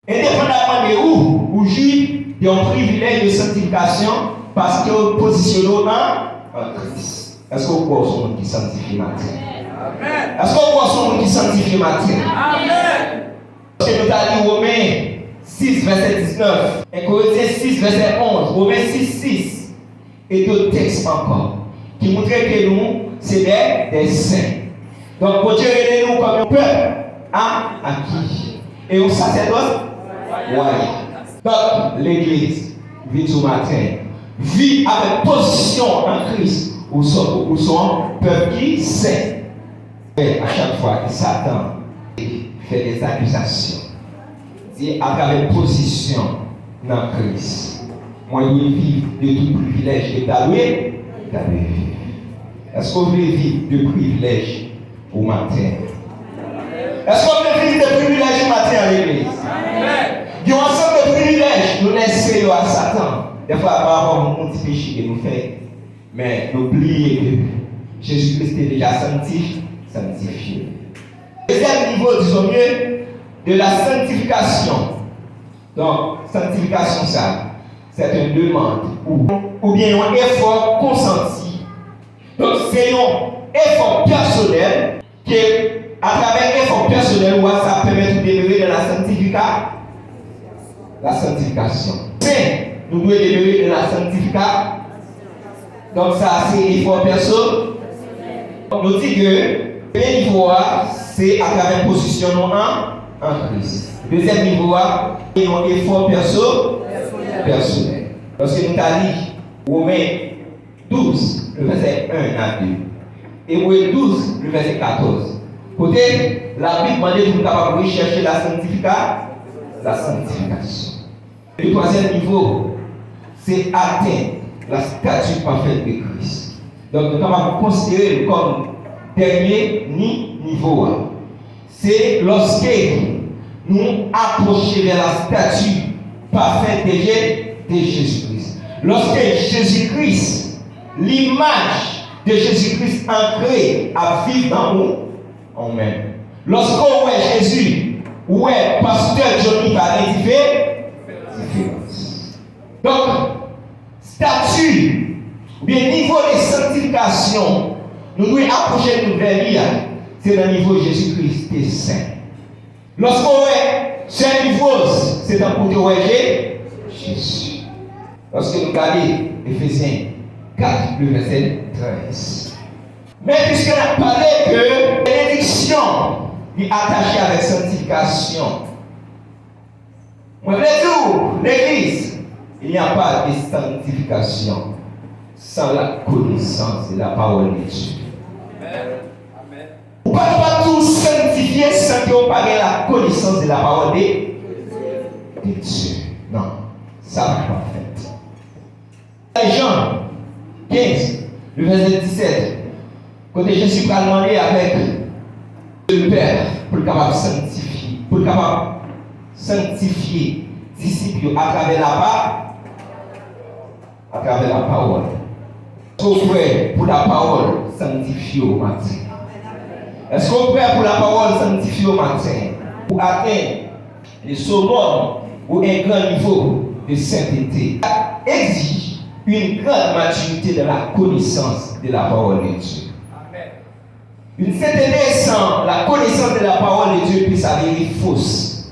Indépendamment de où juif, il y a un privilège de sanctification parce que vous positionnez en Christ. Est-ce que vous croyez au monde qui sanctifie matin? Est-ce que vous croyez au monde qui sanctifie matin? Amen. Parce que nous avons dit Romains 6, verset 19, et Corinthiens 6, verset 11, Romains 6, 6, et d'autres textes encore, qui montrent que nous, c'est des saints. Donc, pour Dieu, nous comme un peuple acquis. Et un sacerdoce, donc, l'église vit ce matin, vit avec position en Christ, où son peuple qui sait. Et à chaque fois que Satan fait des accusations, dit à travers position dans Christ, moi, il vit de tout privilège et d'allouer. Est-ce qu'on veut vivre de privilège au matin? Est-ce qu'on veut vivre de privilège au matin à l'église? Il y a un ensemble de privilèges, nous laissons à Satan. Des fois, par rapport à mon petit péché que nous faisons, mais n'oubliez que Jésus-Christ est déjà sanctifié. Deuxième niveau, disons mieux, de la sanctification. Donc, sanctification, ça, c'est une demande ou bien un effort consenti. Donc, c'est un effort personnel qui, à travers l'effort personnel, ça permet de demeurer dans la sanctification. Mais, nous devons demeurer dans la sanctification. Donc, ça, c'est l'effort personnel. Donc, nous disons que le niveau, c'est à travers positionnement en Christ. Deuxième niveau, c'est un effort personnel. Parce que nous avons dit, Romains 12, le verset 1 à 2. Et Romains 12, le verset 14. Côté, la Bible demande de nous capables de rechercher la sanctification. Le troisième niveau, c'est atteindre la statue parfaite de Christ. Donc, nous sommes considérer comme dernier niveau. C'est lorsque nous approchons vers la statue parfaite de Jésus-Christ. Lorsque Jésus-Christ, l'image de Jésus-Christ ancrée à vivre dans nous, en même. Lorsqu'on voit Jésus, ouais, pasteur Johnny va différence. Donc, statut, bien niveau de sanctification, nous devons approcher de vers lui, c'est le niveau de Jésus-Christ qui est saint. Lorsqu'on voit ce niveau, c'est un côté où Jésus. Lorsque nous regardons Éphésiens 4, le verset 13. Mais puisqu'on a parlé que bénédiction est attachée avec sanctification, moi, l'église, il n'y a pas de sanctification sans la connaissance de la parole de Dieu. Amen. Vous ne pouvez pas tout sanctifier sans que vous parlez la connaissance de la parole de Dieu. Non, ça ne va pas faire. Jean 15, le verset 17. Quand Jésus va demander avec le Père pour le capable sanctifier, disciples à travers la parole. Est-ce qu'on est prêt pour la parole sanctifiée au matin? Est-ce qu'on est prêt pour la parole sanctifiée au matin? Pour atteindre le summum ou un grand niveau de sainteté, exige une grande maturité de la connaissance de la parole de Dieu. Une sainteté sans la connaissance de la parole de Dieu peut s'avérer fausse.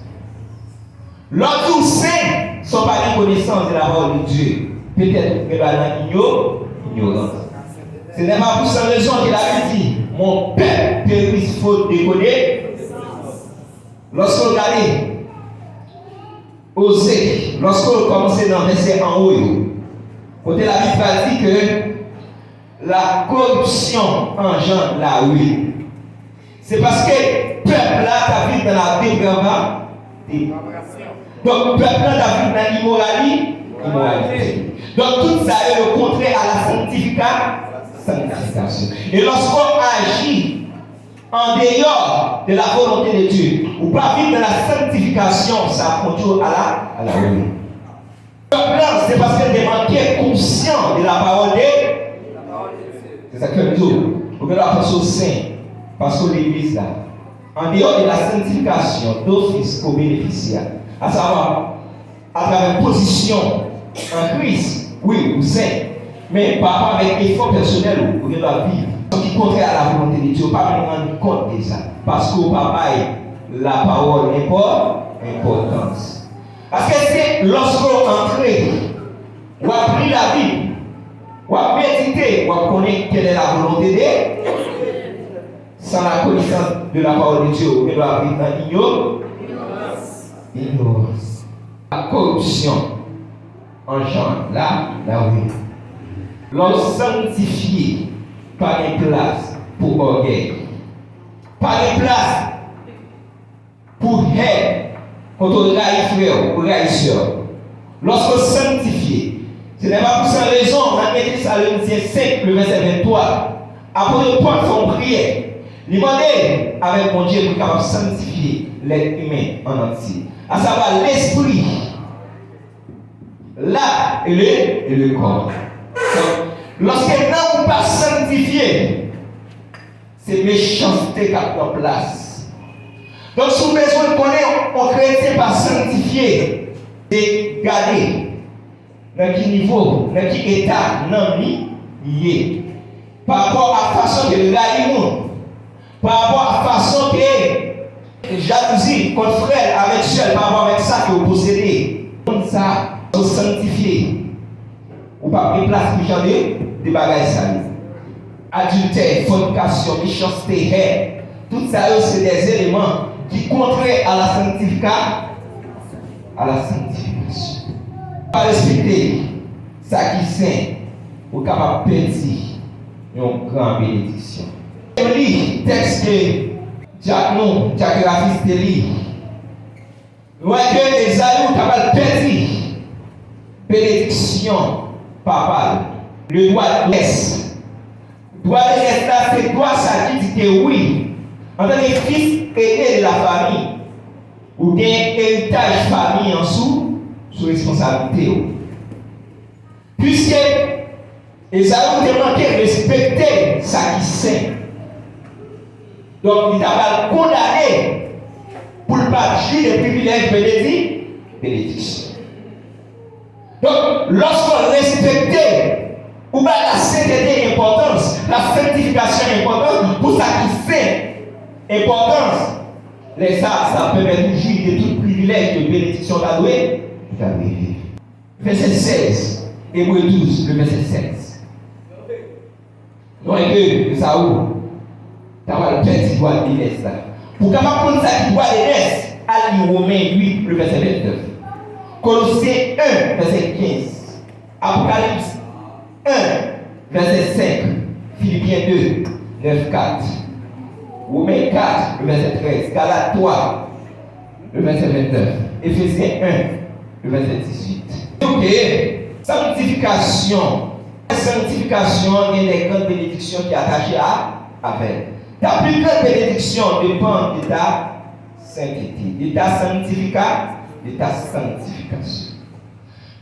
Lorsque saints sont pas une connaissance de la parole de Dieu, peut-être que dans l'ignorance. Ce n'est pas pour cette raison qu'il a dit mon peuple périt faute de connaissance. Lorsque vous regardez Osée, lorsque vous commencez dans le verset en haut, côté la Bible dit que la corruption engendre la ruine. C'est parce que le peuple là t'a vu dans la dépravation. Donc le peuple là t'a vu dans l'immoralité. Donc tout ça est le contraire à la sanctification. Et lorsqu'on agit en dehors de la volonté de Dieu, ou pas vivre dans la sanctification, ça conduit à la ruine. Donc là, c'est parce que des manqués conscients de la parole de Dieu. C'est ça que nous disons. Vous devez la face au Saint, parce que l'église là, en dehors de la sanctification d'office aux bénéficiaires, À savoir, à travers position en Christ, oui, vous savez, mais pas avec effort personnel, vous devez vivre. Ce qui contraire à la volonté de Dieu, pas me rendre compte de ça. Parce que papa, la parole importance. Parce que c'est lorsqu'on entre, on a pris la Bible, on a médité, on connaît quelle est la volonté de Dieu. Sans la connaissance de la parole de Dieu, on doit vivre dans l'ignorance. La corruption engendre la ruine. L'homme sanctifié par une place pour orgueil, par une place pour haine, contre railleur ou railleur. Lorsque sanctifié, ce n'est pas pour cette raison, on a mis Thessaloniciens 5, le verset 23, après le point de son prière, il demandait avec mon Dieu pour capable sanctifier l'être humain en entier, à savoir l'esprit, l'âme et le corps. Lorsque l'homme n'est pas sanctifié, c'est méchanceté qui prend place. Donc, si vous avez besoin de connaître, on chrétien pas sanctifié, c'est garder dans quel niveau, dans quel état, non, lié. Par rapport à la façon que le gars par rapport à la façon que jalousie contre frère avec seul, par rapport avec ça que vous possédez. Comme ça, vous sanctifiez. Ou pas de place pour jamais des bagages sales. Adultère, fornication, méchanceté, haine. Tout ça, c'est des éléments qui contraient à la sanctification. Pas respecter ça qui est saint, ou capable de perdre une grande bénédiction. Je lis le texte que Jacques Graphiste lit. Nous voyons que Esaü est capable de perdre bénédiction papale. Le droit de l'Est. Le droit de l'Est, c'est quoi ça qui dit que oui, en tant que fils aîné de la famille, ou bien héritage famille en sous responsabilité. Puisque Esaü demande de respecter ça qui saint. Donc il a condamné pour ne pas jouir des privilèges bénédictions. Donc lorsqu'on respecte ou bien la sainteté est importance, la sanctification est importante, pour ça qui saint importance, ça permet de jouir de tout privilège de bénédiction d'adoué. Verset 16, Hébreux 12, le verset 16. Donc, Esaü, tu as le petit doigt de l'Est là. Pour capable prendre ça qui doit de l'Est, à Romains 8, le verset 29. Colossiens 1, verset 15. Apocalypse 1, verset 5. Philippiens 2, 9, 4. Romains 4, le verset 13. Galates 3, le verset 29. Éphésiens 1, le verset 18. Ok, sanctification. Sanctification, il y a des grandes bénédictions qui sont attachées à elle. Ta plus grande bénédiction dépend de ta sainteté, de ta sanctification.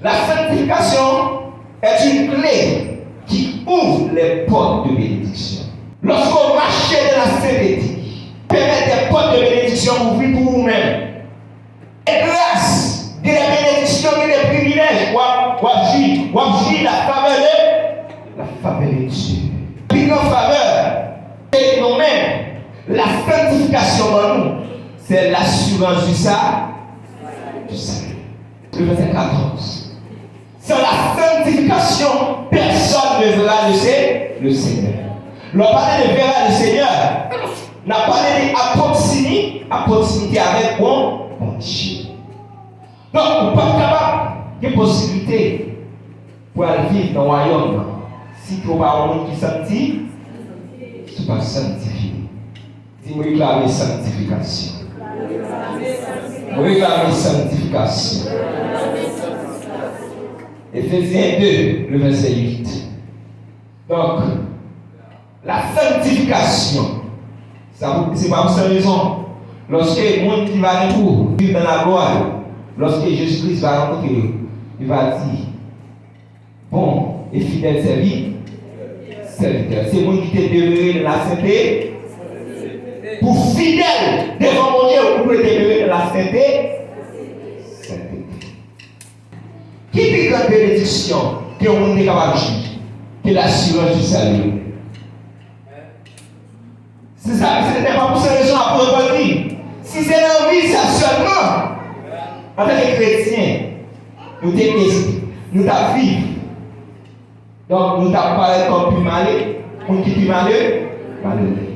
La sanctification est une clé qui ouvre les portes de bénédiction. Lorsqu'on marche dans la sainteté, permet des portes de bénédiction ouvertes pour vous-même. Et grâce de la bénédiction et des privilèges, on vit la faveur de Dieu. Puis nos faveurs, et nous-mêmes, la sanctification dans nous, c'est l'assurance du salut. Le verset 14. Sans la sanctification, personne ne verra le Seigneur. L'on parle de verra le Seigneur, n'a parlé à proximité avec mon Dieu. Donc, on n'est pas capable de possibilité pour aller vivre dans le royaume. Si tu as un monde qui sanctifie, tu ne pas sanctifié. Dis-moi, réclamer sanctification. Réclamer sanctification. Éphésiens 2, le verset 8. Donc, la sanctification, c'est pas pour cette raison. Lorsque le monde qui va vivre dans la gloire, lorsque Jésus-Christ va rencontrer eux, il va dire, bon et fidèle serviteur. C'est le monde qui t'est demeuré dans la sainteté. Pour fidèle devant mon Dieu, vous pouvez demeurer dans la sainteté. sainteté. Qui est grande bénédiction que on est capable de vivre? Que l'assurance du salut. C'est ça, ce n'était pas pour ces raisons à revenir. Si c'est l'envie, ça seulement. En tant que chrétien, nous t'avons vivre. Donc, nous t'avons parlé comme plus malheureux. On qui plus malheureux? Malheureux.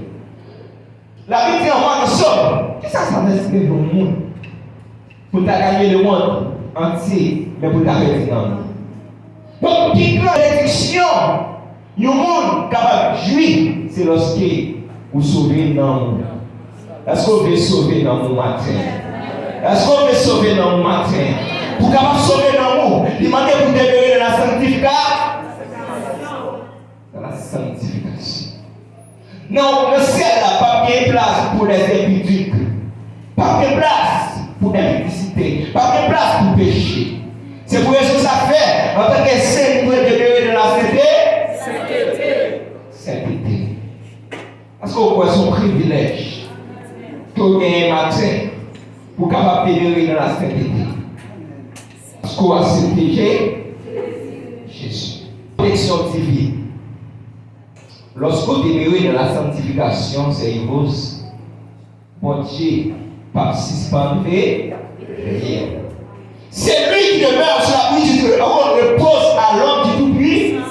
La Bible dit encore nous sommes. Qu'est-ce que ça veut dire pour le monde? Pour gagner le monde entier, mais pour t'arrêter dans le monde. Donc, qui grande bénédiction, le monde capable de jouir, c'est lorsque vous sauvez dans le monde. Est-ce qu'on veut sauver dans le matin? Est-ce qu'on veut sauver dans le matin? Pour capable de sauver dans le monde, il demande pour demeurer dans la sanctification. Dans la sanctification. Non, le ciel n'a pas bien place pour les impudiques. Pas bien place pour l'impudicité. Pas bien place pour pécher. C'est pour ça que ça fait, en tant que saint, nous devons demeurer dans la sainteté. Sainteté. Parce qu'on voit son privilège. Tout gagne un matin pour capable de demeurer dans la sainteté. Parce qu'on a accepté Jésus. Protection divine. Lorsqu'on demeure dans la sanctification, c'est une cause. Bon Dieu, pas suspendé, rien. C'est lui qui demeure sur la pluie du Dieu. On repose à l'homme du Tout-Puissant.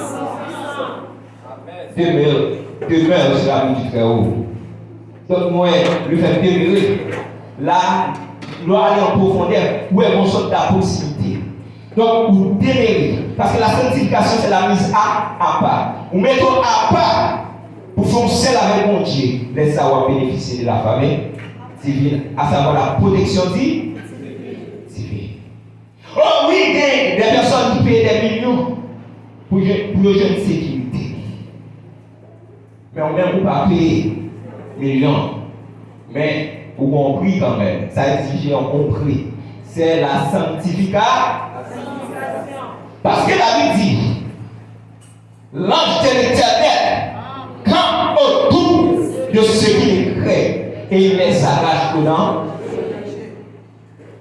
Demeure sur la pluie du Très-Haut. Donc, moi, le fait demeurer, là, doit aller en profondeur, où est mon sorte de proximité. Donc, vous demeurez. Parce que la sanctification, c'est la mise à part. Vous mettez à part pour faire seul avec mon Dieu. Laissez avoir bénéficier de la famille divine, à savoir la protection divine. Oh oui, il y a des personnes qui payent des millions pour une jeune sécurité. Mais on même pas payer millions. Mais vous comprenez quand même. Ça exige un compris. C'est la sanctification. Parce que la Bible dit, l'ange de l'Éternel campe autour de ceux qui les créent et il les arrache dedans.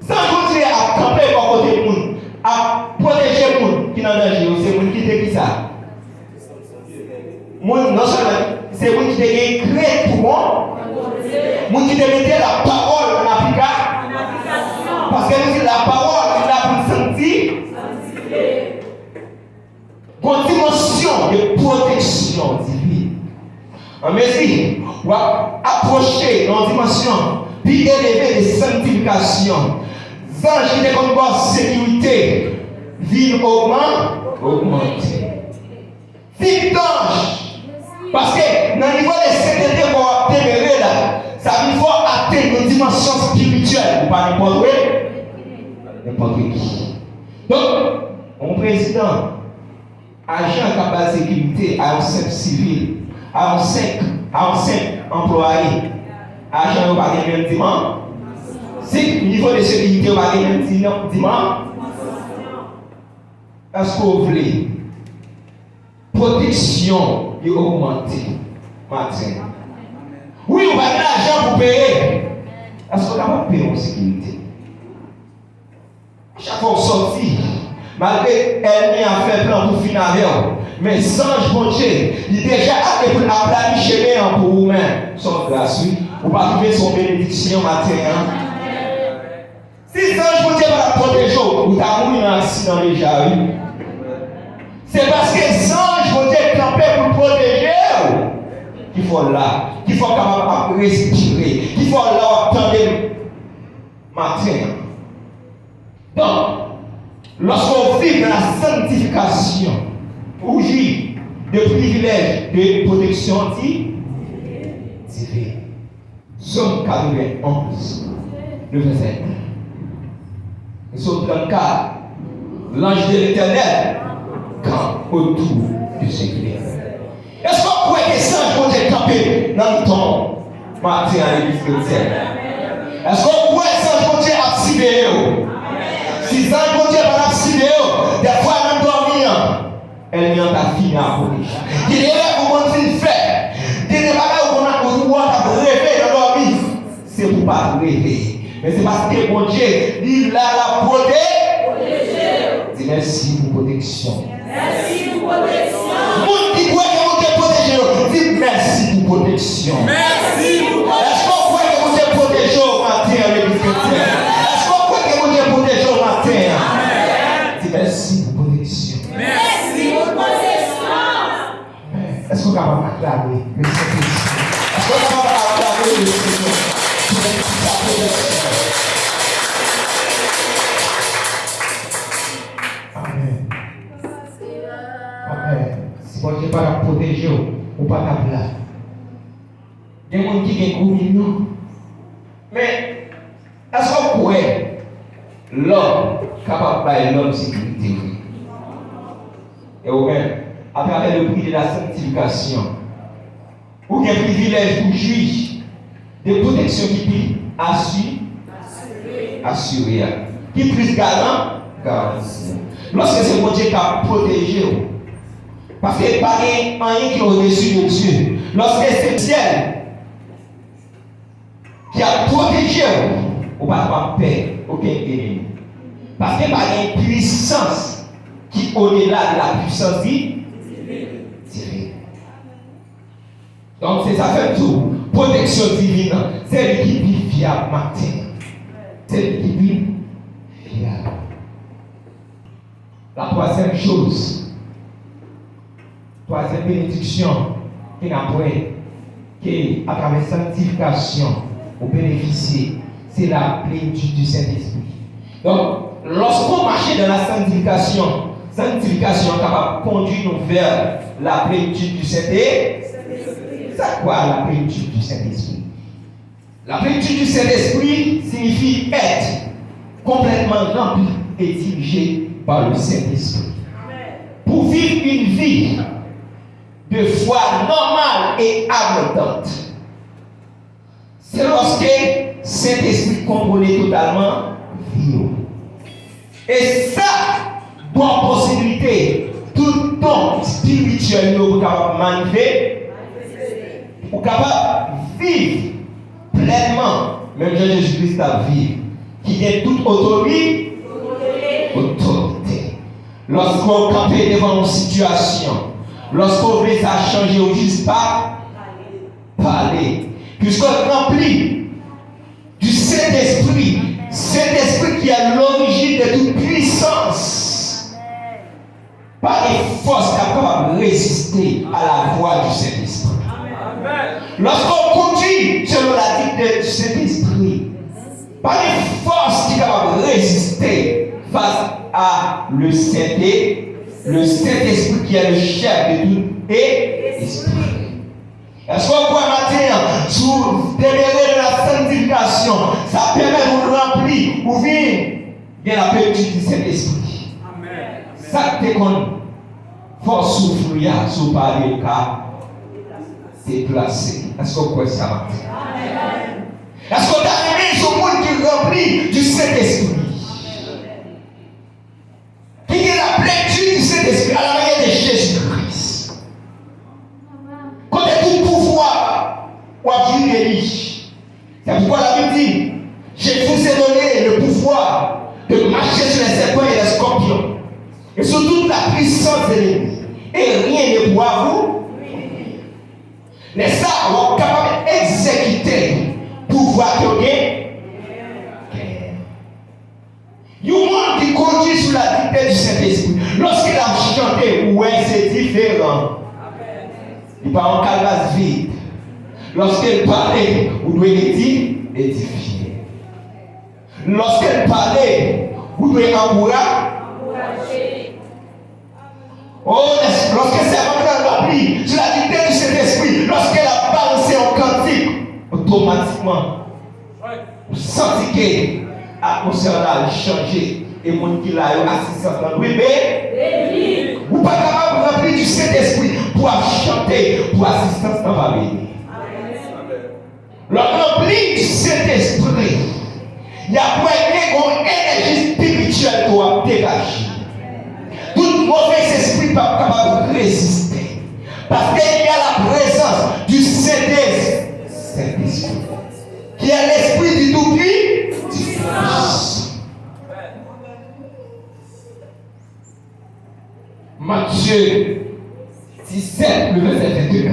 Sans continuer à camper à côté de monde, à protéger les gens qui sont en danger, c'est les gens qui te qui ça. Non seulement, c'est les gens qui te créent pour moi, les gens qui te mettent la parole en application. Parce que nous, la parole, c'est là pour sentir. Une dimension de protection divine. En mesure, on va approcher dans une dimension plus élevée de sanctification. Les anges qui sont comme sécurité, viennent augmenter. Vive d'ange. Parce que dans le niveau de sainteté qu'on va demeurer là, ça veut dire atteindre une dimension spirituelle, pas n'importe qui. Donc, mon président, agent capable de sécurité, à un chef civil, à un 5 employés, agent au pas de même dimanche. Si le niveau de sécurité au pas de même dimanche, est-ce que vous voulez protection et augmenter matin? Oui, on va de l'argent pour payer. Est-ce qu'on va payer en sécurité? Chaque fois qu'on sortit, malgré elle a fait plan pour finir avec elle, mais sans bon Dieu, il est déjà allé pour la planifier pour vous-même. Son grâce, vous pas trouver son bénédiction matin. Si sans bon Dieu va la protéger, vous avez eu un accident déjà. C'est parce que sans bon Dieu campé pour protéger qu'il faut là, qu'il faut capable de respirer, qu'il faut là attendre matin. Donc, lorsqu'on vit dans la sanctification, on jouit de privilèges de protection divine. Somme 91, le verset 1. Somme 34, l'ange de l'Éternel campe autour de ce qu'il est. Est-ce qu'on pourrait que ça, je peux camper dans le temps matin à l'église chrétienne? Est-ce qu'on pourrait ça, je peux activer? Si ça, je peux activer, des fois, même dormir, elle vient à finir à police. Il est là pour qu'on s'y fait. Il est là pour qu'on a rêvé dans dormir. C'est pour pas rêver. Mais c'est parce que mon Dieu, il a la protéger. merci pour protection. Merci pour protection. Monde qui croit que vous êtes protégé, dis merci pour protection. Merci pour protection. Est-ce qu'on croit que vous êtes protégé au matin, l'église chrétienne? Est-ce qu'on croit que vous êtes protégé au matin? Dis merci pour protection. Merci pour protection. Est-ce qu'on est capable d'acclamer le Saint-Esprit? Est-ce qu'on est capable d'acclamer le Seigneur pour sa protection? Amen. Amen. Si bon Dieu pas la protéger ou pas ta place. Il y a des gens qui ont couru nous. Mais est-ce qu'on pourrait l'homme capable de faire l'homme sécurité? Et au même, à travers le prix de la sanctification, ou un privilège pour juge de protection qui peut assurer. Qui plus garant? Garantie. Lorsque c'est mon Dieu qui a protégé, parce qu'il n'y a pas rien qui est au-dessus de Dieu. Lorsque c'est le ciel qui a protégé, on ne va pas perdre aucun ennemi. Parce qu'il n'y a pas une puissance qui est au-delà de la puissance divine. Donc c'est ça fait tout. Protection divine, c'est l'équipe fiable matin. C'est l'équipe fiable. La troisième chose, troisième bénédiction qui n'a pas, qui à travers sanctification, au bénéficier, c'est la plénitude du Saint-Esprit. Donc, lorsqu'on marche dans la sanctification est capable de conduire nous vers la plénitude du Saint-Esprit. C'est quoi la plénitude du Saint-Esprit? La plénitude du Saint-Esprit signifie être complètement rempli et dirigé par le Saint-Esprit. Pour vivre une vie de foi normale et abondante, c'est lorsque Saint-Esprit contrôle totalement vie. Et ça, bonne possibilité, tout don spirituel pour capable manifester, pour capable vivre pleinement, même Jésus-Christ a vécu, qui a toute autorité. Lorsqu'on campe devant une situation, lorsqu'on veut ça changer ou juste pas parler, puisqu'on est rempli du Saint-Esprit qui est l'origine de toute puissance, par les forces capables de résister à la voix du Saint-Esprit. Lorsqu'on conduit selon la dictée du Saint-Esprit, par les forces qui sont capables de résister face à le Saint-Esprit qui est le chef de tout esprit. Est-ce qu'on voit matin, sous demeurer de la sanctification, ça permet de nous remplir ou vivre bien la plénitude du Saint-Esprit. Ça te qu'on force souffrir, sous parler le cas, déplacé. Est-ce qu'on voit ça matin? Est-ce qu'on a aimé ce monde qui est rempli du Saint-Esprit? Qui est la plénitude du Saint-Esprit à la manière de Jésus-Christ. Quand il y a tout pouvoir, ou à Dieu riche. C'est pourquoi la Bible dit, je vous ai donné le pouvoir de marcher sur les serpents et les scorpions. Et sur toute la puissance de l'ennemi. Et rien ne pourra vous. Les ça, on est capable d'exécuter le pouvoir que vous avez. Il y a un monde qui conduit sous la dictée du Saint-Esprit. Lorsqu'il a chanté, ouais, c'est différent. Il parle en calvasse vide. Lorsqu'il parlait, vous devez édifier. Lorsqu'il parlait, vous devez encourager. Oh, lorsque c'est rempli sur la dictée du Saint-Esprit, lorsqu'elle a balancé en cantique, automatiquement, vous sentez que l'atmosphère a changé et mon qui l'a assisté en oui, mais vous n'êtes pas capable de remplir du Saint-Esprit pour chanter, pour assistance dans la vie. Le rempli du Saint-Esprit, il y a une énergie spirituelle qui doit dégager. Tout mauvais esprit n'est pas capable de résister. Parce qu'il y a la présence du Saint-Esprit, qui est l'esprit du Tout-Puissant. Matthieu 17, le verset 21.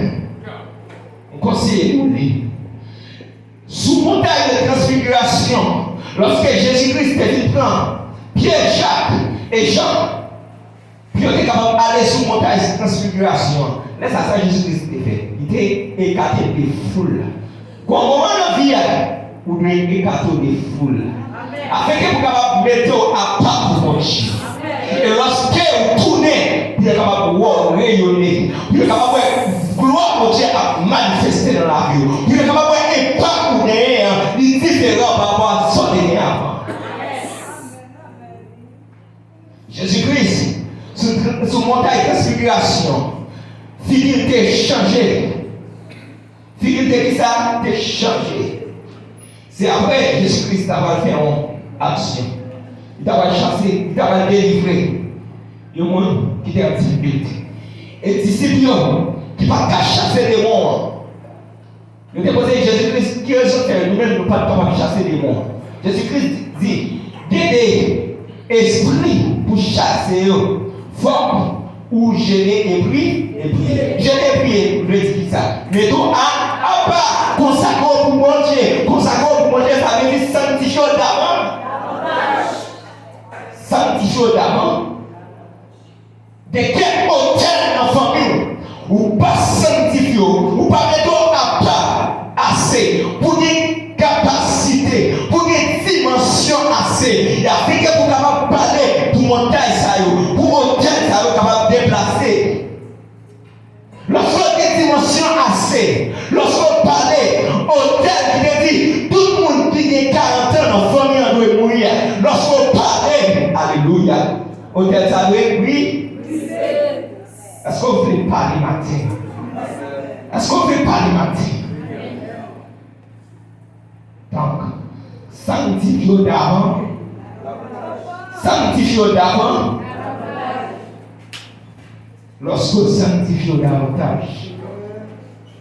On conseille nous lire. Sous montagne de transfiguration, lorsque Jésus-Christ était venu prendre Pierre, Jacques et Jean, puis on était capable d'aller sous montagne de transfiguration. Laisse ça, Jésus-Christ était fait. Il était écarté des foules. Quand on moment dans la vie, vous devez écarter des foules. Afin que vous capable mettre à part pour mon Dieu. Et lorsque vous tournez, vous êtes capable de rayonner. Vous êtes capable de gloire de Dieu à manifester dans la vie. Vous êtes capable de parcourir les différents par rapport à ce qu'on est avant. Jésus-Christ, sur montagne de transfiguration, figure t'est changé. Figure t'est qui ça? T'est changé. C'est après Jésus-Christ d'avoir fait une action. Il t'a chassé, il t'a délivré. Il y a un monde qui était en difficulté. Et les disciples qui ne peuvent pas chasser les démons. Nous avons posé Jésus-Christ qui raison faire. Nous-mêmes, nous ne pouvons pas chasser les démons. Jésus-Christ dit des esprits pour chasser eux. Forme ou gêner et prier. Gêner et prier, vous voulez dire ça. Mais tout à part, consacré pour manger. Consacré pour manger, ça veut dire sanctifié d'avant. Sanctifié d'avant. De quel hôtel en famille ou pas sanctifié, ou pas mettre à part assez pour des capacités, pour des dimensions assez. Il y a fait que vous capable parler pour montagne ça pour hôtel ça capable de déplacer. Lorsqu'on a des dimensions assez, lorsqu'on parlait hôtel qui dit tout le monde qui a 40 ans en famille doit mourir. Lorsqu'on parlait, alléluia, hôtel ça doit oui. Est-ce qu'on ne veut pas les matin? Est-ce qu'on ne veut pas les matin? Donc, sanctifié d'avant. Sanctifié d'avant. Lorsque vous sanctifiez davantage,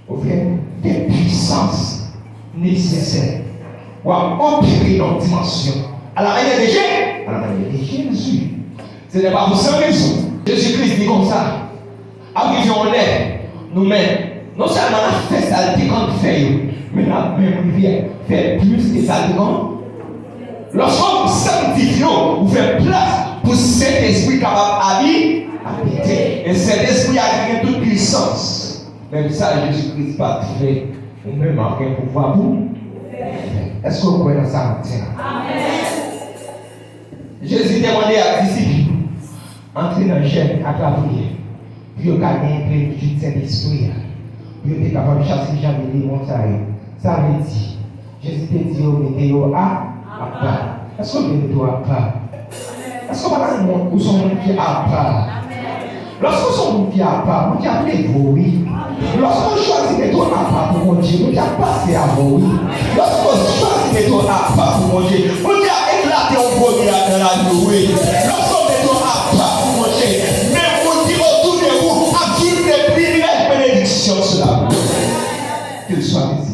vous faites des puissances nécessaires pour opérer notre dimension. À la manière de Jésus. Ce n'est pas pour ça raison. Jésus-Christ dit comme ça. Arrivons l'air, nous-mêmes, non seulement on a fait saleté quand on fait, mais on a même fait plus que saleté quand. Lorsqu'on sanctifie, on fait place pour cet esprit capable d'habiter. Et cet esprit a gagné toute puissance. Même ça, Jésus-Christ pas fait, ou même après pouvoir vous. Est-ce que vous croyez dans ça maintenant? Amen. Jésus demandait à ses disciples, entrez dans le gène à la prière. Puis vous gagnez un plénitude de Saint-Esprit. Puis vous êtes capable de chasser les gens de montagnes. Ça veut dire, Jésus te dit, mettez-vous à part. Est-ce que vous mettez-vous à part? Est-ce que vous sont qui à part? Lorsque vous sont qui à part, vous appelez vous, oui. Lorsque vous choisissez de à part pour mon Dieu, vous passez à vous, oui. Lorsque vous choisissez de à part pour mon Dieu, vous éclatez un produit dans la vie, oui. Lorsque vous êtes à part pour mon Dieu, même vous dites autour de vous, à qui des privilèges bénédictions sur la vie. Qu'il soit visible.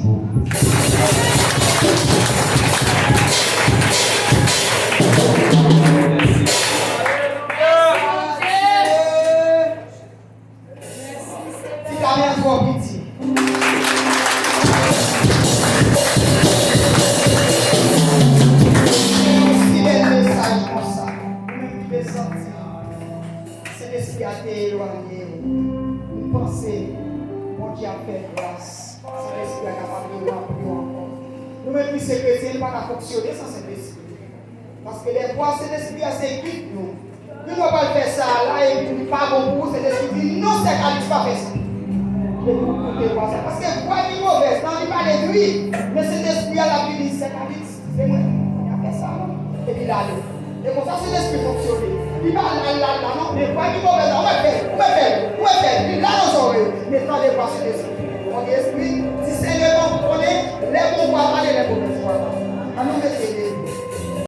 Fonctionner sans cet esprit. Parce que des fois, cet esprit a ses guides nous. Nous ne pouvons pas faire ça là et puis pas bon pour cet esprit dit non, c'est qu'à lui pas faire ça. Parce que quoi il est mauvais, non, il va de lui. Mais cet esprit a la vie, c'est qu'à lui, c'est moi, il a fait ça. Et puis là, et comme ça, cet esprit fonctionne. Il va là, non, mais quoi il est mauvais, on va faire, il là dans son oreille. Mais quand il va cet esprit, mon esprit, si c'est le bon qu'on est, les bons voix, les mauvais voix. À nous mettre